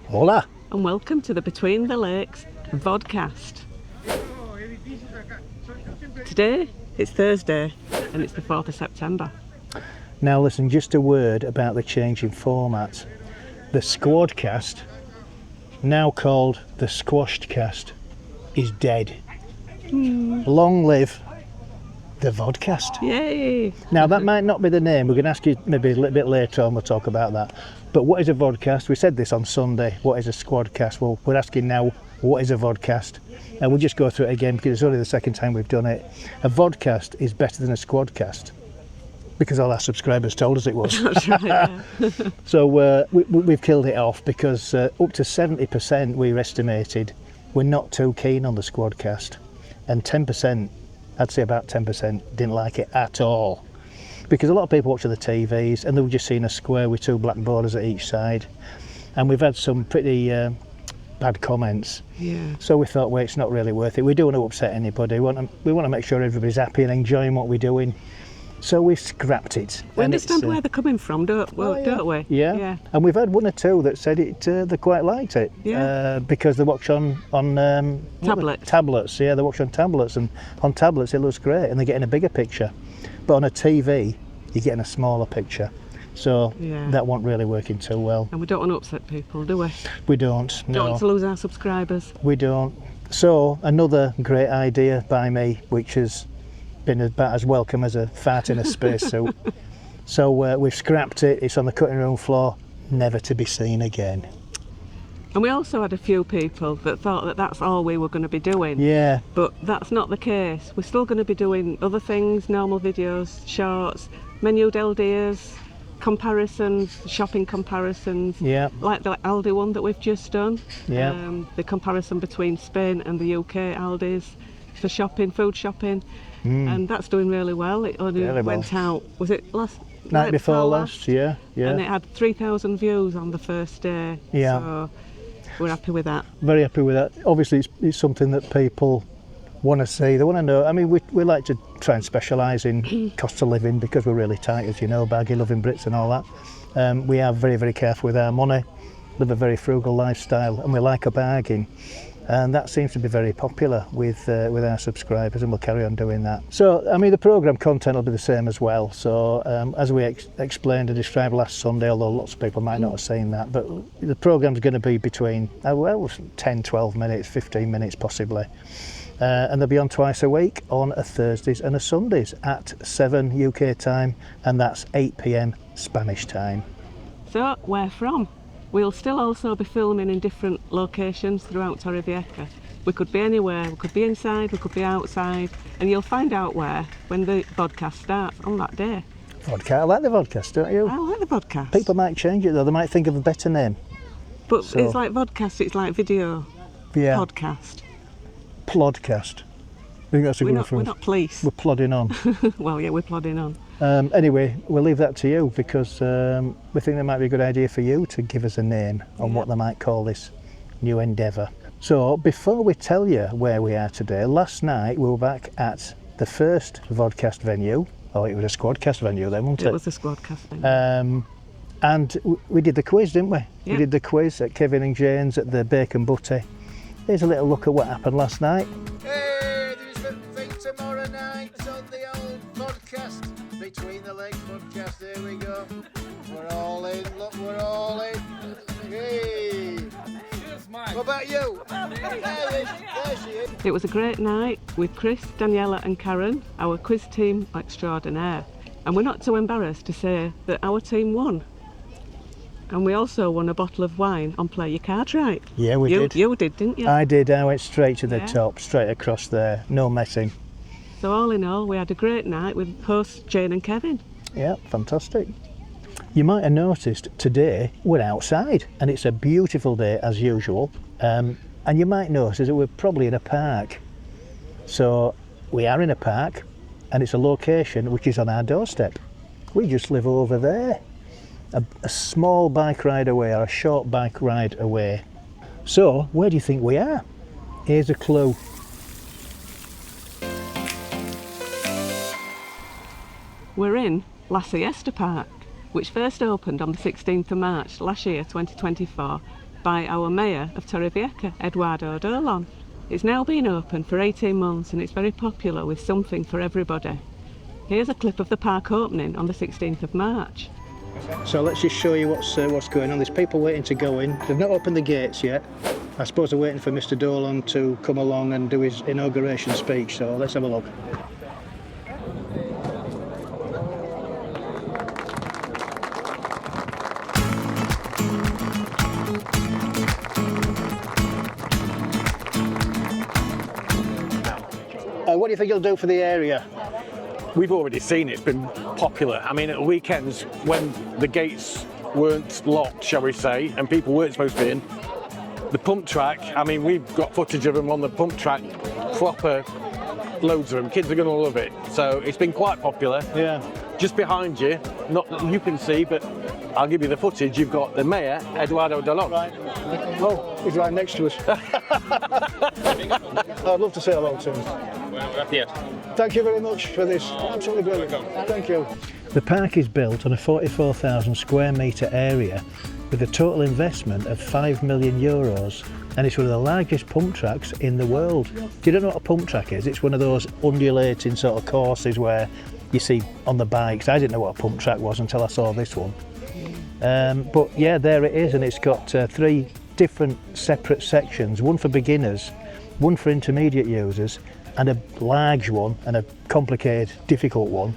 Hola! And welcome to the Between the Lakes Vodcast. Today, it's Thursday, and it's the 4th of September. Now listen, just a word about the change in format. The Squadcast, now called the Squashed Cast, is dead. Long live the Vodcast. Yay! Now that might not be the name, we're going to ask you maybe a little bit later on, we'll talk about that. But what is a Vodcast? We said this on Sunday, what is a Squadcast? Well, we're asking now, what is a Vodcast? And we'll just go through it again because it's only the second time we've done it. A Vodcast is better than a Squadcast because all our subscribers told us it was. That's right, yeah. So we've killed it off because up to 70% we estimated were not too keen on the Squadcast, and 10%, I'd say about 10%, didn't like it at all. Because a lot of people watch the TVs and they were just seeing a square with two black borders at each side. And we've had some pretty bad comments. Yeah. So we thought, well, it's not really worth it. We don't want to upset anybody. We want to make sure everybody's happy and enjoying what we're doing. So we've scrapped it. We understand where they're coming from, don't we? Yeah. And we've had one or two that said they quite liked it. Yeah. Because they watch on tablets. Yeah, they watch on tablets, and on tablets it looks great, and they're getting a bigger picture. But on a TV, you're getting a smaller picture. So that wasn't really working too well. And we don't want to upset people, do we? We don't, no. Don't want to lose our subscribers. We don't. So another great idea by me, which has been about as welcome as a fart in a spacesuit. So we've scrapped it, it's on the cutting room floor, never to be seen again. And we also had a few people that thought that that's all we were going to be doing. Yeah. But that's not the case. We're still going to be doing other things, normal videos, shorts, menued LDs, comparisons, shopping comparisons. Yeah. Like the Aldi one that we've just done. Yeah. The comparison between Spain and the UK Aldis for shopping, food shopping. And that's doing really well. It only went out, was it night before last? Yeah. And it had 3,000 views on the first day. Yeah. So we're happy with that. Very happy with that. Obviously it's something that people want to see, they want to know. I mean, we like to try and specialise in cost of living because we're really tight, as you know, baggy loving Brits and all that. We are very, very careful with our money, live a very frugal lifestyle, and we like a bargain. And that seems to be very popular with our subscribers, and we'll carry on doing that. So, I mean, the programme content will be the same as well. So, as we explained and described last Sunday, although lots of people might not have seen that, but the programme's going to be between 10, 12 minutes, 15 minutes possibly. And they'll be on twice a week on a Thursdays and a Sundays at 7 UK time, and that's 8 PM Spanish time. So, where from? We'll still also be filming in different locations throughout Torrevieja. We could be anywhere, we could be inside, we could be outside, and you'll find out where when the podcast starts on that day. Vodcast, I like the Vodcast, don't you? I like the podcast. People might change it though, they might think of a better name. But it's like vodcast, it's like video podcast. Plodcast. I think that's a good one for us. We're not police. We're plodding on. Well, yeah, we're plodding on. Anyway, we'll leave that to you because we think that might be a good idea for you to give us a name on what they might call this new endeavour. So before we tell you where we are today, last night we were back at the first Vodcast venue. Oh, it was a Squadcast venue then, wasn't it? It was a Squadcast venue. And we did the quiz, didn't we? Yeah. We did the quiz at Kevin and Jane's at the Bacon Butty. Here's a little look at what happened last night. Hey, there's a thing tomorrow night on the old podcast. Between the Lakes podcast, there we go. We're all in, look, we're all in. Hey! What about you? There she is. It was a great night with Chris, Daniela and Karen, our quiz team extraordinaire. And we're not too embarrassed to say that our team won. And we also won a bottle of wine on Play Your Cards Right. Yeah, we did. You did, didn't you? I did. I went straight to the top, straight across there. No messing. So all in all, we had a great night with hosts Jane and Kevin. Yeah, fantastic. You might have noticed today we're outside and it's a beautiful day as usual. And you might notice that we're probably in a park. So we are in a park and it's a location which is on our doorstep. We just live over there. A small bike ride away, or a short bike ride away. So, where do you think we are? Here's a clue. We're in La Siesta Park, which first opened on the 16th of March last year, 2024, by our Mayor of Torrevieja, Eduardo Dolon. It's now been open for 18 months and it's very popular with something for everybody. Here's a clip of the park opening on the 16th of March. So let's just show you what's going on. There's people waiting to go in. They've not opened the gates yet. I suppose they're waiting for Mr. Dolan to come along and do his inauguration speech, so let's have a look. What do you think it'll do for the area? We've already seen it's been popular. I mean, at weekends when the gates weren't locked, shall we say, and people weren't supposed to be in, the pump track, I mean, we've got footage of them on the pump track, proper loads of them. Kids are going to love it. So it's been quite popular. Yeah. Just behind you, not that you can see, but I'll give you the footage. You've got the Mayor, Eduardo Dolon. Right. Oh, he's right next to us. I'd love to say hello to him. Thank you very much for this. Absolutely brilliant. Thank you. The park is built on a 44,000 square metre area with a total investment of €5 million, and it's one of the largest pump tracks in the world. If you don't know what a pump track is, it's one of those undulating sort of courses where you see on the bikes. I didn't know what a pump track was until I saw this one. But yeah, there it is, and it's got 3 different separate sections, one for beginners, one for intermediate users, and a large one and a complicated, difficult one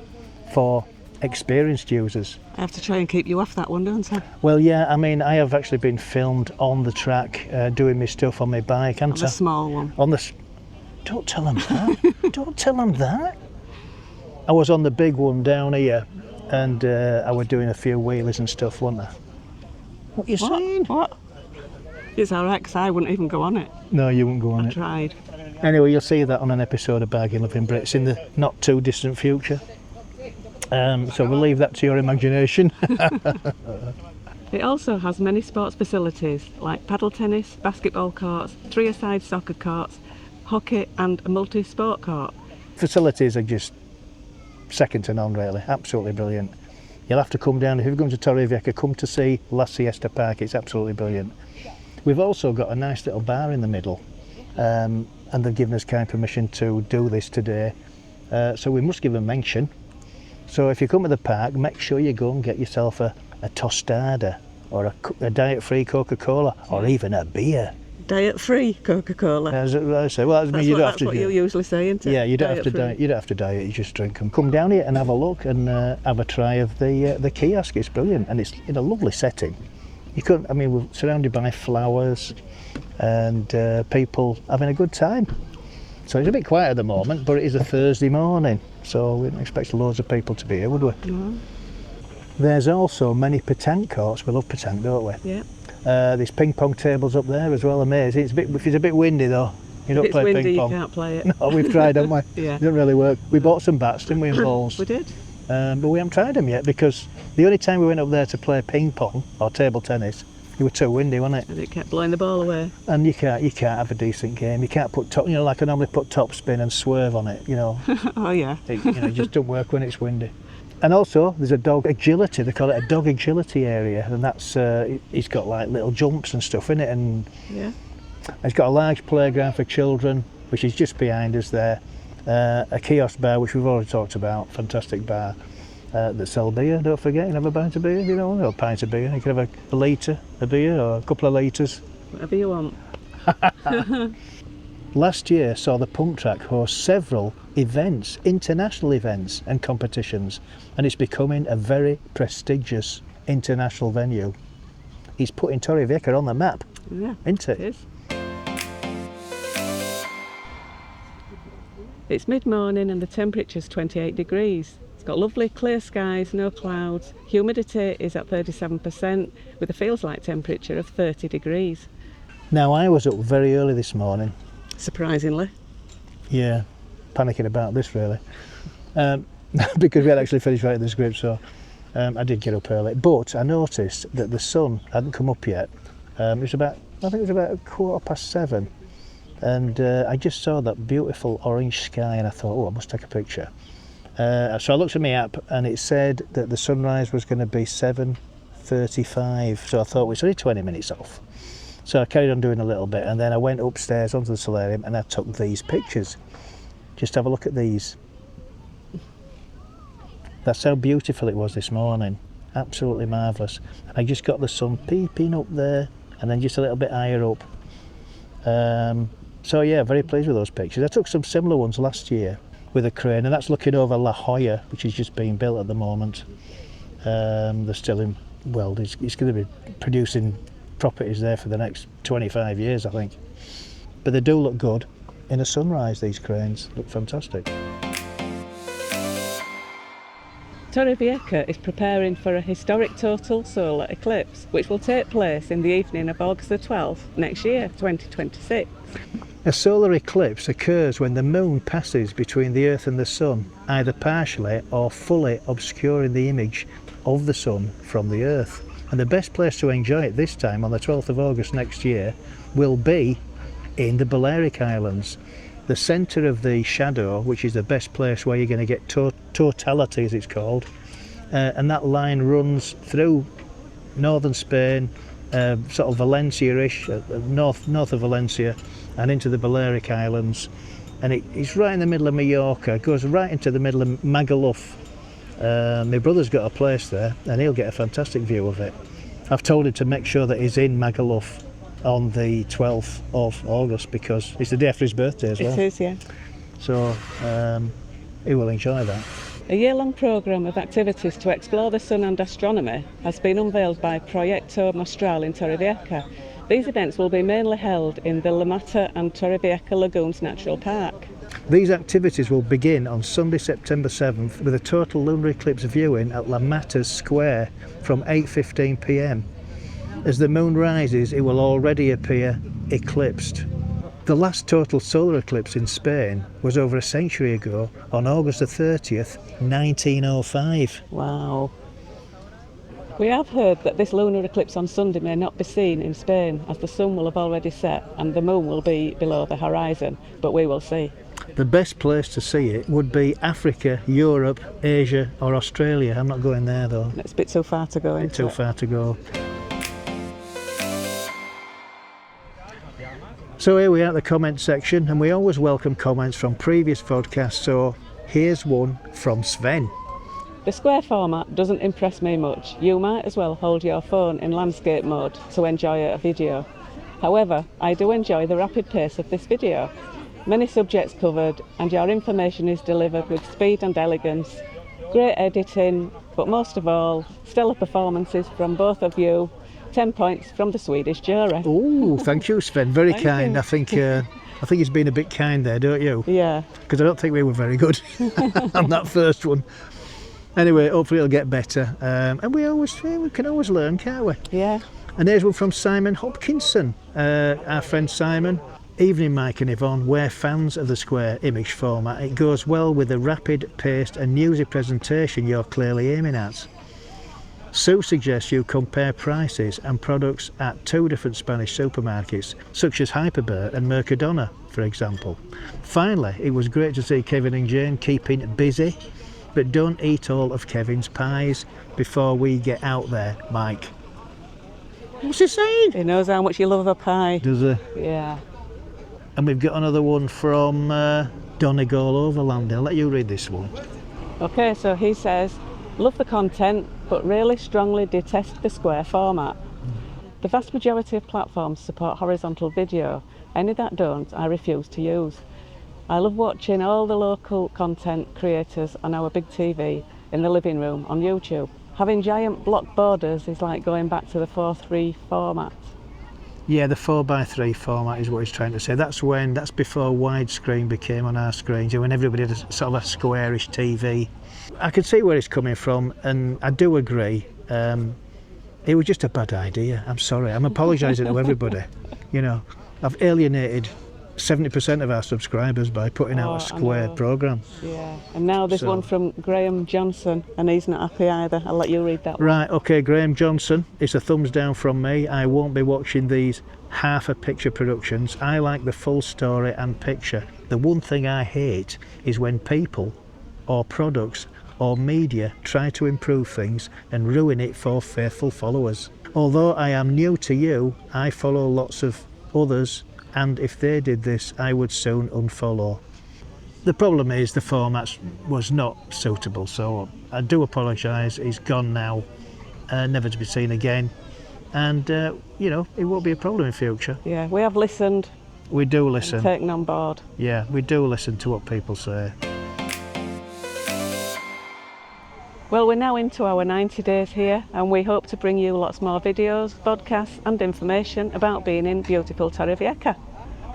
for experienced users. I have to try and keep you off that one, don't I? Well, yeah, I mean, I have actually been filmed on the track doing my stuff on my bike, haven't I? On the small one. Don't tell them that. Don't tell them that. I was on the big one down here, and I was doing a few wheelies and stuff, wasn't I? What are you saying? What? It's alright, 'cause I wouldn't even go on it. No, you wouldn't go on I it. tried. Anyway, you'll see that on an episode of Bargain Loving Brits in the not too distant future. So we'll leave that to your imagination. It also has many sports facilities like paddle tennis, basketball courts, 3-a-side soccer courts, hockey and a multi-sport court. Facilities are just second to none, really. Absolutely brilliant. You'll have to come down, if you're going to Torrevieja, come to see La Siesta Park. It's absolutely brilliant. We've also got a nice little bar in the middle, and they've given us kind permission to do this today, so we must give a mention. So if you come to the park, make sure you go and get yourself a tostada or a diet-free Coca-Cola or even a beer. Diet-free Coca-Cola. As I say, well, That's what you usually say, isn't it? Yeah, you don't have to diet. You don't have to diet. You just drink them. Come down here and have a look and have a try of the kiosk. It's brilliant, and it's in a lovely setting. You couldn't. I mean, we're surrounded by flowers and people having a good time. So it's a bit quiet at the moment, but it is a Thursday morning, so we don't expect loads of people to be here, would we? No. There's also many petanque courts. We love petanque, don't we? Yeah. There's ping pong tables up there as well. Amazing. If it's a bit windy though, you don't play windy, ping pong. You can't play it. No, we've tried, haven't we? Yeah. It doesn't really work. We bought some bats, didn't we, and balls? We did. But we haven't tried them yet because the only time we went up there to play ping pong or table tennis, it was too windy, wasn't it? And it kept blowing the ball away. And you can't have a decent game. You can't put top, like I normally put top spin and swerve on it. Oh yeah. It just doesn't work when it's windy. And also there's a dog agility. They call it a dog agility area, and that's it's got like little jumps and stuff in it, and yeah, it's got a large playground for children, which is just behind us there. A kiosk bar, which we've already talked about, fantastic bar. That sell beer, don't forget, you can have a pint of beer if you don't want, or a pint of beer. You can have a litre of beer or a couple of litres. Whatever you want. Last year saw the pump track host several events, international events and competitions, and it's becoming a very prestigious international venue. It's putting Torrevieja on the map, Yeah, isn't it? it is. It's mid-morning and the temperature's 28 degrees. It's got lovely clear skies, no clouds. Humidity is at 37% with a feels like temperature of 30 degrees. Now I was up very early this morning. Surprisingly. Yeah, panicking about this really. Because we had actually finished writing the script, so I did get up early. But I noticed that the sun hadn't come up yet. I think it was about 7:15. And I just saw that beautiful orange sky and I thought, oh, I must take a picture. So I looked at my app and it said that the sunrise was going to be 7:35, so I thought, well, it's only 20 minutes off. So I carried on doing a little bit, and then I went upstairs onto the solarium and I took these pictures. Just have a look at these. That's how beautiful it was this morning. Absolutely marvellous. I just got the sun peeping up there, and then just a little bit higher up. So yeah, very pleased with those pictures. I took some similar ones last year with a crane, and that's looking over La Jolla, which is just being built at the moment. They're still in, well, it's going to be producing properties there for the next 25 years, I think. But they do look good in a sunrise, these cranes look fantastic. Torrevieja is preparing for a historic total solar eclipse, which will take place in the evening of August the 12th next year, 2026. A solar eclipse occurs when the moon passes between the Earth and the Sun, either partially or fully obscuring the image of the Sun from the Earth. And the best place to enjoy it this time, on the 12th of August next year, will be in the Balearic Islands. The centre of the shadow, which is the best place where you're going to get totality, as it's called, and that line runs through northern Spain, sort of Valencia-ish, north of Valencia, and into the Balearic Islands, and it's right in the middle of Mallorca. It goes right into the middle of Magaluf. My brother's got a place there, and he'll get a fantastic view of it. I've told him to make sure that he's in Magaluf on the 12th of August, because it's the day after his birthday as well. It is, yeah. So he will enjoy that. A year-long programme of activities to explore the sun and astronomy has been unveiled by Proyecto Mostral in Torrevieja. These events will be mainly held in the La Mata and Torrevieja Lagoons Natural Park. These activities will begin on Sunday, September 7th, with a total lunar eclipse viewing at La Mata's Square from 8:15 p.m. As the moon rises, it will already appear eclipsed. The last total solar eclipse in Spain was over a century ago, on August the 30th, 1905. Wow. We have heard that this lunar eclipse on Sunday may not be seen in Spain, as the sun will have already set and the moon will be below the horizon, but we will see. The best place to see it would be Africa, Europe, Asia or Australia. I'm not going there though. It's a bit too far to go. Bit too far to go. So here we are at the comment section, and we always welcome comments from previous podcasts, so here's one from Sven. The square format doesn't impress me much. You might as well hold your phone in landscape mode to enjoy a video. However, I do enjoy the rapid pace of this video. Many subjects covered, and your information is delivered with speed and elegance. Great editing, but most of all, stellar performances from both of you. 10 points from the Swedish jury. Oh, thank you, Sven. Very Thank kind. you. I think he's been a bit kind there, don't you? Yeah. Because I don't think we were very good on that first one. Anyway, hopefully it'll get better. And we can always learn, can't we? Yeah. And here's one from Simon Hopkinson. Our friend Simon. Evening, Mike and Yvonne. We're fans of the square image format. It goes well with the rapid paced and newsy presentation you're clearly aiming at. Sue suggests you compare prices and products at two different Spanish supermarkets, such as Hyperbert and Mercadona, for example. Finally, it was great to see Kevin and Jane keeping busy, but don't eat all of Kevin's pies before we get out there, Mike. What's he saying? He knows how much you love a pie. Does he? Yeah. And we've got another one from Donegal Overland. I'll let you read this one. Okay, so he says, love the content, but really strongly detest the square format. The vast majority of platforms support horizontal video. Any that don't, I refuse to use. I love watching all the local content creators on our big TV in the living room on YouTube. Having giant block borders is like going back to the 4:3 format. Yeah, the 4:3 format is what he's trying to say. That's before widescreen became on our screens, when everybody had a sort of a squarish TV. I can see where he's coming from, and I do agree. It was just a bad idea. I'm sorry. I'm apologising to everybody. You know, I've alienated 70% of our subscribers by putting out a square programme. Yeah, and now there's one from Graham Johnson, and he's not happy either. I'll let you read that one. Right, okay, Graham Johnson, it's a thumbs down from me. I won't be watching these half a picture productions. I like the full story and picture. The one thing I hate is when people or products or media try to improve things and ruin it for faithful followers. Although I am new to you, I follow lots of others, and if they did this, I would soon unfollow. The problem is the format was not suitable, so I do apologise. It's gone now, never to be seen again, and you know, it won't be a problem in future. Yeah, we have listened. We do listen. And taken on board. Yeah, we do listen to what people say. Well, we're now into our 90 days here, and we hope to bring you lots more videos, podcasts and information about being in beautiful Torrevieja.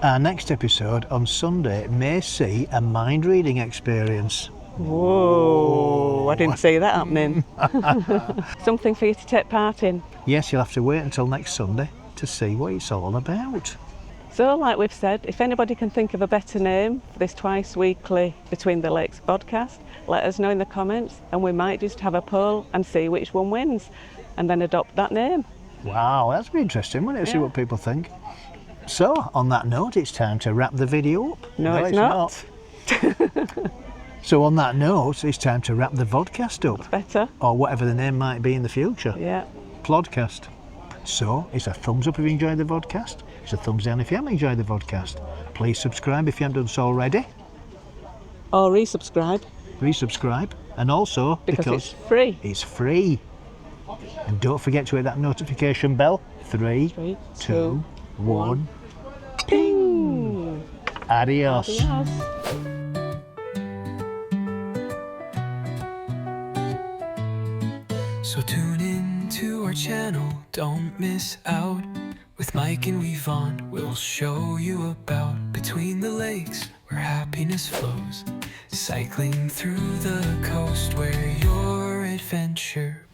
Our next episode on Sunday may see a mind-reading experience. Whoa, I didn't see that happening. Something for you to take part in. Yes, you'll have to wait until next Sunday to see what it's all about. So, like we've said, if anybody can think of a better name for this twice weekly Between the Lakes podcast, let us know in the comments, and we might just have a poll and see which one wins, and then adopt that name. Wow, that's be interesting, wouldn't it? See Yeah. what people think. So, on that note, it's time to wrap the video up. No, it's not. So, on that note, it's time to wrap the vodcast up, Better. or whatever the name might be in the future. Yeah. Plodcast. So, it's a thumbs up if you enjoyed the vodcast. It's a thumbs down if you haven't enjoyed the vodcast. Please subscribe if you haven't done so already. Or resubscribe. Resubscribe. And also, Because it's free. It's free. And don't forget to hit that notification bell. 3, 2, 1. Ping! Adios. Adios. So tune in to our channel, don't miss out. With Mike and Yvonne, we'll show you about Between the Lakes, where happiness flows. Cycling through the coast where your adventure